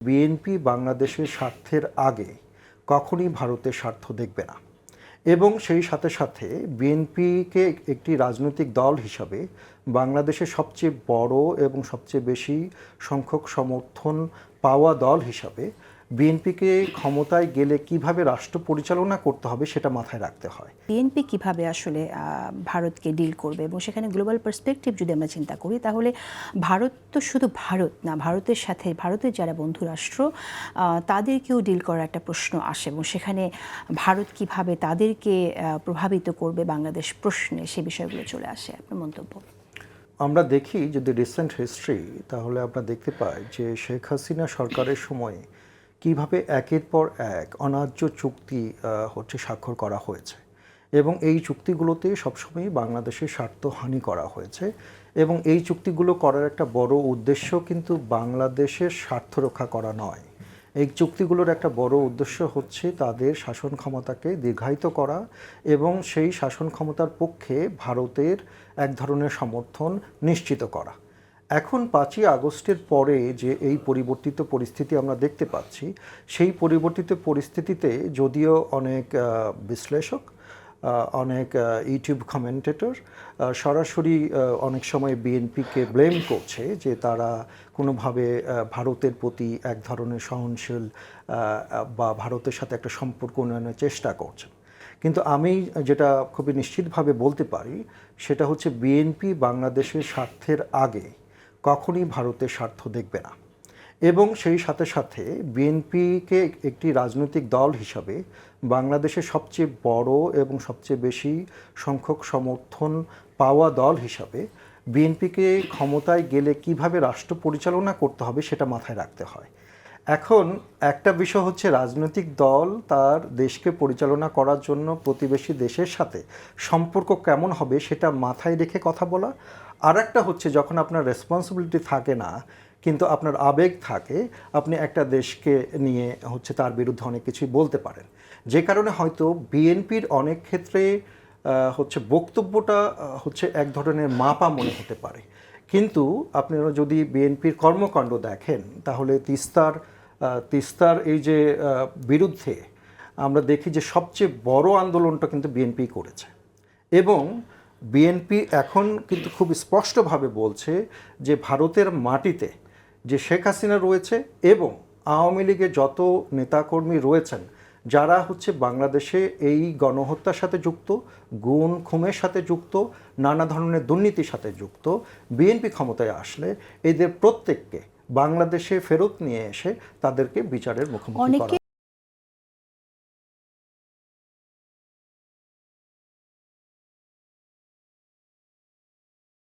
BNP বাংলাদেশের স্বার্থের আগে কখনই ভারতের স্বার্থ দেখবে না এবং সেই সাথে সাথে বিএনপিকে একটি রাজনৈতিক দল হিসাবে বাংলাদেশের সবচেয়ে বড় এবং সবচেয়ে বেশি সংখ্যক সমর্থন পাওয়া দল হিসাবে বিএনপিকে ক্ষমতায় গেলে কিভাবে রাষ্ট্র পরিচালনা করতে হবে সেটা মাথায় রাখতে হয়। বিএনপি কিভাবে আসলে ভারতকে ডিল করবে এবং সেখানে গ্লোবাল পার্সপেক্টিভ যদি আমরা চিন্তা করি তাহলে ভারত তো শুধু ভারত না, ভারতের সাথে ভারতের যারা বন্ধু রাষ্ট্র তাদেরকেও ডিল করার একটা প্রশ্ন আসে এবং সেখানে ভারত কিভাবে তাদেরকে প্রভাবিত করবে বাংলাদেশ প্রশ্নে সে বিষয়গুলো চলে আসে। আপনার মন্তব্য? আমরা দেখি যদি রিসেন্ট হিস্ট্রি, তাহলে আমরা দেখতে পাই যে শেখ হাসিনা সরকারের সময়ে কিভাবে একের পর এক অন্যায্য চুক্তি স্বাক্ষর করা হয়েছে এবং এই চুক্তিগুলোতে সবসময় বাংলাদেশের স্বার্থহানি করা হয়েছে এবং এই চুক্তিগুলো করার একটা বড় উদ্দেশ্য কিন্তু বাংলাদেশের স্বার্থ রক্ষা করা নয়। এই চুক্তিগুলোর একটা বড় উদ্দেশ্য হচ্ছে তাদের শাসন ক্ষমতাকে দীর্ঘায়িত করা এবং সেই শাসন ক্ষমতার পক্ষে ভারতের এক ধরনের সমর্থন নিশ্চিত করা। এখন 5ই আগস্টের পরে যে এই পরিবর্তিত পরিস্থিতি আমরা দেখতে পাচ্ছি, সেই পরিবর্তিত পরিস্থিতিতে যদিও অনেক বিশ্লেষক, অনেক ইউটিউব কমেন্টেটর সরাসরি অনেক সময় বিএনপিকে ব্লেম করছে যে তারা কোনোভাবে ভারতের প্রতি এক ধরনের সহনশীল বা ভারতের সাথে একটা সম্পর্ক উন্নয়নের চেষ্টা করছেন। কিন্তু আমি যেটা খুবই নিশ্চিতভাবে বলতে পারি সেটা হচ্ছে বিএনপি বাংলাদেশের স্বার্থের আগে কখনই ভারতের স্বার্থ দেখবে না এবং সেই সাথে সাথে বিএনপিকে একটি রাজনৈতিক দল হিসাবে বাংলাদেশের সবচেয়ে বড় এবং সবচেয়ে বেশি সংখ্যক সমর্থন পাওয়া দল হিসাবে বিএনপিকে ক্ষমতায় গেলে কিভাবে রাষ্ট্র পরিচালনা করতে হবে সেটা মাথায় রাখতে হয়। এখন একটা বিষয় হচ্ছে রাজনৈতিক দল তার দেশকে পরিচালনা করার জন্য প্রতিবেশী দেশের সাথে সম্পর্ক কেমন হবে সেটা মাথায় রেখে কথা বলা, আর একটা হচ্ছে যখন আপনার রেসপন্সিবিলিটি থাকে না কিন্তু আপনার আবেগ থাকে, আপনি একটা দেশকে নিয়ে তার বিরুদ্ধে অনেক কিছুই বলতে পারেন, যে কারণে হয়তো বিএনপির অনেক ক্ষেত্রে বক্তব্যটা এক ধরনের মাপা মনে হতে পারে। কিন্তু আপনারা যদি বিএনপির কর্মকাণ্ড দেখেন তাহলে তিস্তার এই যে বিরুদ্ধে আমরা দেখি যে সবচেয়ে বড় আন্দোলনটা কিন্তু বিএনপি করেছে এবং বিএনপি এখন কিন্তু খুব স্পষ্টভাবে বলছে যে ভারতের মাটিতে যে শেখ হাসিনা রয়েছে এবং আওয়ামী লীগের যত নেতাকর্মী রয়েছেন যারা বাংলাদেশে এই গণহত্যার সাথে যুক্ত, গুম খুনের সাথে যুক্ত, নানা ধরনের দুর্নীতির সাথে যুক্ত, বিএনপি ক্ষমতায় আসলে এদের প্রত্যেককে বাংলাদেশে ফেরত নিয়ে এসে তাদেরকে বিচারের মুখোমুখি করা।